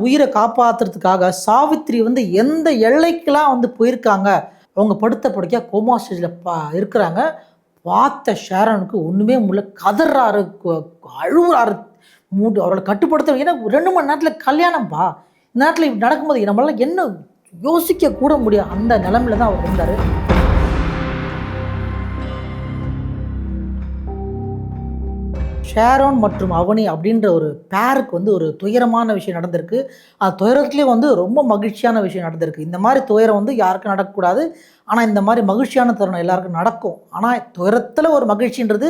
உயிரை காப்பாற்றுறதுக்காக சாவித்திரி வந்து எந்த எல்லைக்கெல்லாம் வந்து போயிருக்காங்க. அவங்க படுத்த படுக்கையாக கோமா ஸ்டேஜில் இருக்கிறாங்க. பார்த்த ஷாரோனுக்கு ஒன்றுமே முடியல. கதறாரு, அழுவுறாரு. அவரோட கட்டுப்படுத்த. ஏன்னா 2 மணி நேரத்தில் கல்யாணம்ப்பா. இந்த நேரத்தில் இப்படி நடக்கும்போது நம்மளால என்ன யோசிக்க கூட முடியும். அந்த நிலைமையில தான் அவர் இருந்தார். ஷாரோன் மற்றும் அவனி அப்படின்ற ஒரு பேருக்கு வந்து ஒரு துயரமான விஷயம் நடந்திருக்கு. அந்த துயரத்துலேயே வந்து ரொம்ப மகிழ்ச்சியான விஷயம் நடந்திருக்கு. இந்த மாதிரி துயரம் வந்து யாருக்கும் நடக்கக்கூடாது. ஆனால் இந்த மாதிரி மகிழ்ச்சியான தருணம் எல்லாருக்கும் நடக்கும். ஆனால் துயரத்தில் ஒரு மகிழ்ச்சின்றது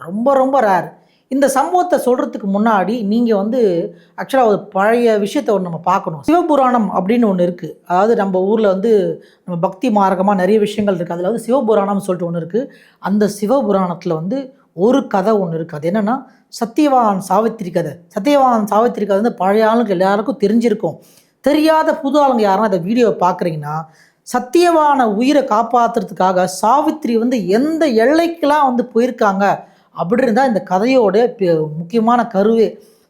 ரொம்ப ரொம்ப ரேர். இந்த சம்பவத்தை சொல்கிறதுக்கு முன்னாடி நீங்கள் வந்து ஆக்சுவலாக ஒரு பழைய விஷயத்தை ஒன்று நம்ம பார்க்கணும். சிவபுராணம் அப்படின்னு ஒன்று இருக்குது. அதாவது நம்ம ஊரில் வந்து நம்ம பக்தி மார்க்கமாக நிறைய விஷயங்கள் இருக்குது. அதில் வந்து சிவபுராணம்னு சொல்லிட்டு ஒன்று இருக்குது. அந்த சிவபுராணத்தில் வந்து ஒரு கதை ஒன்று இருக்குது. அது என்னென்னா சத்தியவான் சாவித்திரி கதை. சத்தியவான் சாவித்திரி கதை வந்து பழைய ஆளுங்க எல்லாருக்கும் தெரிஞ்சிருக்கும். தெரியாத புது ஆளுங்க யாருன்னா இந்த வீடியோவை பார்க்குறீங்கன்னா, சத்தியவான உயிரை காப்பாற்றுறதுக்காக சாவித்திரி வந்து எந்த எல்லைக்கெல்லாம் வந்து போயிருக்காங்க அப்படின்னு தான் இந்த கதையோட முக்கியமான கருவே.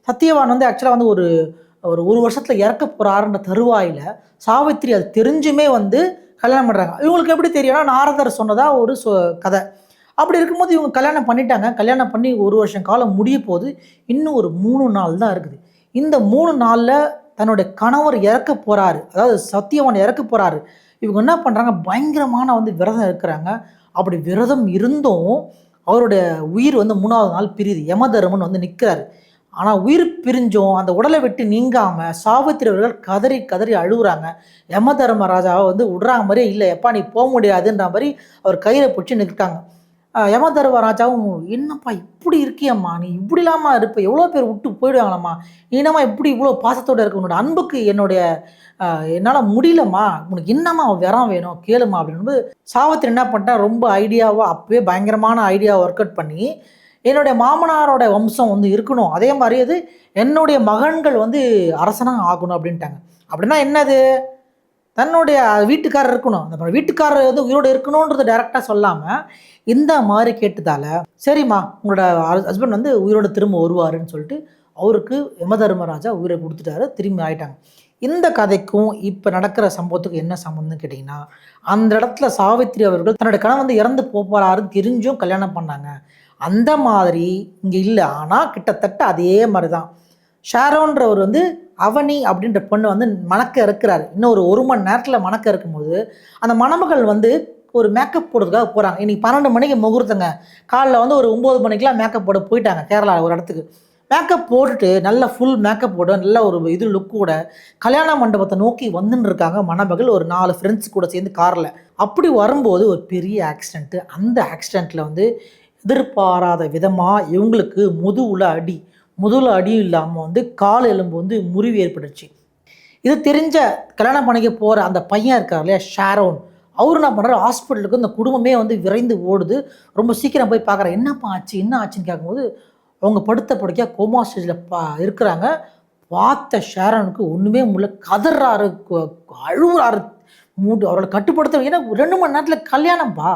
சத்தியவான் வந்து ஆக்சுவலாக வந்து ஒரு வருஷத்தில் இறக்க போகிறாருன்ற தருவாயில் சாவித்திரி அது தெரிஞ்சுமே வந்து கல்யாணம் பண்ணுறாங்க. இவங்களுக்கு எப்படி தெரியும்னா நாரதர் சொன்னதாக ஒரு கதை. அப்படி இருக்கும்போது இவங்க கல்யாணம் பண்ணிட்டாங்க. கல்யாணம் பண்ணி 1 வருஷம் காலம் முடிய போது இன்னும் ஒரு 3 நாள் தான் இருக்குது. இந்த 3 நாளில் தன்னுடைய கணவர் இறக்க போகிறாரு. அதாவது சத்தியவான் இறக்க போகிறாரு. இவங்க என்ன பண்ணுறாங்க, பயங்கரமான வந்து விரதம் இருக்கிறாங்க. அப்படி விரதம் இருந்தும் அவருடைய உயிர் வந்து 3ஆவது நாள் பிரியுது. யமதர்மன் வந்து நிற்கிறாரு. ஆனால் உயிர் பிரிஞ்சும் அந்த உடலை விட்டு நீங்காமல் சாவித்திரி அவர்கள் கதறி கதறி அழுகுறாங்க. யமதர்மராஜாவை வந்து விடுறாங்க மாதிரியே இல்லை, எப்பா நீ போக முடியாதுன்ற மாதிரி அவர் கையில் பிடிச்சி நிற்காங்க. யமதர்மராஜாவும் என்னப்பா இப்படி இருக்கியம்மா, நீ இப்படி இல்லாமல் இருப்ப, எவ்வளோ பேர் விட்டு போயிடுவாங்களம்மா, நீ என்னம்மா இப்படி இவ்வளோ பாசத்தோடு இருக்க, உன்னோட அன்புக்கு என்னால் முடியலம்மா, உனக்கு என்னம்மா விரம் வேணும் கேளுமா அப்படின்னு சாவித்திரி என்ன பண்ணிட்டா, ரொம்ப ஐடியாவாக அப்பவே பயங்கரமான ஐடியாவை ஒர்க் அவுட் பண்ணி என்னுடைய மாமனாரோட வம்சம் வந்து இருக்கணும், அதே மாதிரி அது என்னுடைய மகன்கள் வந்து அரசனாக ஆகணும் அப்படின்ட்டாங்க. அப்படின்னா என்னது, தன்னுடைய வீட்டுக்காரர் இருக்கணும், அந்த வீட்டுக்காரர் வந்து உயிரோடு இருக்கணுன்றது டைரெக்டாக சொல்லாமல் இந்த மாதிரி கேட்டதால், சரிம்மா உங்களோட ஹஸ்பண்ட் வந்து உயிரோடு திரும்ப வருவாருன்னு சொல்லிட்டு அவருக்கு யமதர்மராஜா உயிரை கொடுத்துட்டாரு. திரும்பி ஆயிட்டாங்க. இந்த கதைக்கும் இப்போ நடக்கிற சம்பவத்துக்கு என்ன சம்பந்தம்னு கேட்டிங்கன்னா, அந்த இடத்துல சாவித்திரி அவர்கள் தன்னுடைய கணவன் வந்து இறந்து போகிறாருன்னு தெரிஞ்சும் கல்யாணம் பண்ணாங்க. அந்த மாதிரி இங்கே இல்லை. ஆனால் கிட்டத்தட்ட அதே மாதிரி தான் ஷாரோன்றவர் வந்து அவனி அப்படின்ற பொண்ணு வந்து மணக்க இருக்கிறாரு. இன்னும் ஒரு மணி நேரத்தில் மணக்க இருக்கும்போது அந்த மணமகள் வந்து ஒரு மேக்கப் போடுறதுக்காக போகிறாங்க. இன்றைக்கி 12 மணிக்கு முகூர்த்தங்க. காலைல வந்து ஒரு 9 மணிக்கெலாம் மேக்கப் போட போயிட்டாங்க கேரளா ஒரு இடத்துக்கு. மேக்கப் போட்டுட்டு நல்லா ஃபுல் மேக்கப் போட நல்ல ஒரு லுக்கோட கல்யாண மண்டபத்தை நோக்கி வந்துன்னு இருக்காங்க மணமகள் ஒரு 4 ஃப்ரெண்ட்ஸ் கூட சேர்ந்து காரில். அப்படி வரும்போது ஒரு பெரிய ஆக்சிடெண்ட்டு. அந்த ஆக்சிடெண்ட்டில் வந்து எதிர்பாராத விதமாக இவங்களுக்கு முதுகில் அடியும் இல்லாமல் வந்து கால் எலும்பு வந்து முறிவு ஏற்பட்டுச்சு. இது தெரிஞ்ச கல்யாணம் பண்ணிக்க போகிற அந்த பையன் இருக்கார் இல்லையா ஷாரோன், அவர் என்ன பண்ணுறாரு, ஹாஸ்பிட்டலுக்கு இந்த குடும்பமே வந்து விரைந்து ஓடுது. ரொம்ப சீக்கிரம் போய் பார்க்குறாரு. என்னப்பா ஆச்சு என்ன ஆச்சுன்னு கேட்கும்போது அவங்க படுத்த படுக்கையாக கோமா ஸ்டேஜில் இருக்கிறாங்க. பார்த்த ஷாரோனுக்கு ஒன்றுமே முடியல. கதறாரு, அழுவுறாரு. அவரோட கட்டுப்படுத்த. ஏன்னா 2 மணி நேரத்தில் கல்யாணம்ப்பா.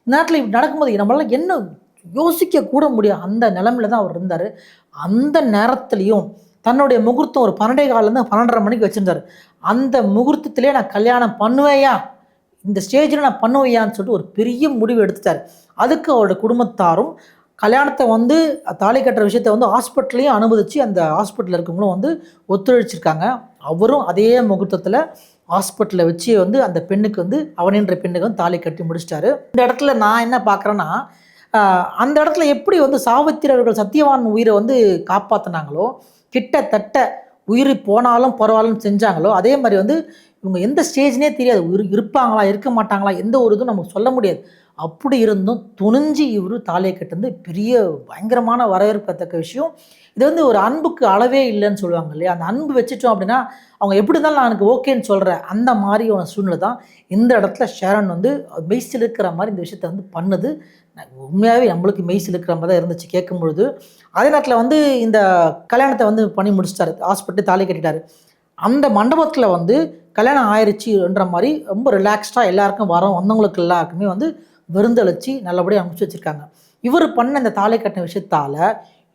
இந்த நேரத்தில் இப்படி நடக்கும்போது நம்மளால என்ன யோசிக்க கூட முடியும். அந்த நிலைமையில தான் அவர் இருந்தார். அந்த நேரத்துலையும் தன்னுடைய முகூர்த்தம் ஒரு 12:15 12:30 மணிக்கு வச்சுருந்தார். அந்த முகூர்த்தத்திலே நான் கல்யாணம் பண்ணுவேயா, இந்த ஸ்டேஜில் நான் பண்ணுவேயான்னு சொல்லிட்டு ஒரு பெரிய முடிவு எடுத்துட்டார். அதுக்கு அவரோட குடும்பத்தாரும் கல்யாணத்தை வந்து தாலி கட்டுற விஷயத்தை வந்து ஹாஸ்பிட்டலையும் அனுமதித்து அந்த ஹாஸ்பிட்டலில் இருக்கவங்களும் வந்து ஒத்துழைச்சிருக்காங்க. அவரும் அதே முகூர்த்தத்தில் ஹாஸ்பிட்டலில் வச்சு வந்து அந்த பெண்ணுக்கு வந்து அவனின்ற பெண்ணுக்கு வந்து தாலி கட்டி முடிச்சிட்டாரு. இந்த இடத்துல நான் என்ன பார்க்குறேன்னா, அந்த இடத்துல எப்படி வந்து சாவித்திரி அவர்கள் சத்தியவான் உயிரை வந்து காப்பாற்றினாங்களோ, கிட்டத்தட்ட உயிர் போனாலும் பரவாயில்லன்னு செஞ்சாங்களோ, அதே மாதிரி வந்து இவங்க எந்த ஸ்டேஜ்னே தெரியாது. இருப்பாங்களா இருக்க மாட்டாங்களா எந்த ஒரு இதுவும் நமக்கு சொல்ல முடியாது. அப்படி இருந்தும் துணிஞ்சு இவர் தாலியை கட்டுறது பெரிய பயங்கரமான வரவேற்கத்தக்க விஷயம். இது வந்து ஒரு அன்புக்கு அளவே இல்லைன்னு சொல்லுவாங்க இல்லையா, அந்த அன்பு வச்சுட்டோம் அப்படின்னா அவங்க எப்படி இருந்தாலும் நான் எனக்கு ஓகேன்னு சொல்கிறேன். அந்த மாதிரியான சூழ்நிலை தான் இந்த இடத்துல ஷாரோன் வந்து மெய்சில் இருக்கிற மாதிரி இந்த விஷயத்த வந்து பண்ணுது. உண்மையாகவே நம்மளுக்கு மெய்சில் இருக்கிற மாதிரி தான் இருந்துச்சு கேட்கும்பொழுது. அதே நேரத்தில் வந்து இந்த கல்யாணத்தை வந்து பண்ணி முடிச்சிட்டாரு, ஹாஸ்பிட்டல் தாலி கட்டிட்டாரு. அந்த மண்டபத்தில் வந்து கல்யாணம் ஆயிடுச்சுன்ற மாதிரி ரொம்ப ரிலாக்ஸ்டாக எல்லாருக்கும் வந்தவங்களுக்கு எல்லாருக்குமே வந்து விருந்தளிச்சு நல்லபடியாக அனுப்பிச்சி வச்சுருக்காங்க. இவர் பண்ண இந்த தாலி கட்டின விஷயத்தால்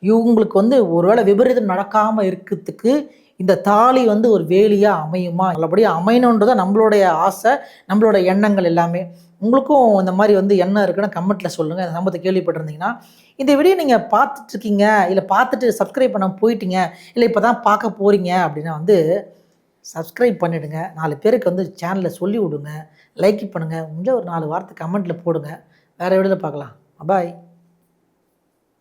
இவங்களுக்கு வந்து ஒருவேளை விபரீதம் நடக்காமல் இருக்கிறதுக்கு இந்த தாலி வந்து ஒரு வேலியாக அமையுமா, நல்லபடியாக அமையணுன்றத நம்மளுடைய ஆசை, நம்மளோட எண்ணங்கள் எல்லாமே. உங்களுக்கும் இந்த மாதிரி வந்து எண்ணம் இருக்குன்னா கமெண்ட்டில் சொல்லுங்கள். இந்த சம்பவத்தை கேள்விப்பட்டிருந்தீங்கன்னா. இந்த வீடியோ நீங்கள் பார்த்துட்ருக்கீங்க, இல்லை பார்த்துட்டு சப்ஸ்கிரைப் பண்ண போயிட்டீங்க, இல்லை இப்போ தான் பார்க்க போகிறீங்க அப்படின்னா வந்து சப்ஸ்கிரைப் பண்ணிவிடுங்க. 4 பேருக்கு வந்து சேனலை சொல்லி விடுங்க. லைக் பண்ணுங்கள். முடிஞ்ச ஒரு 4 வார்த்தை கமெண்ட்டில் போடுங்க. வேறு வீடியோவில் பார்க்கலாம். பாய்.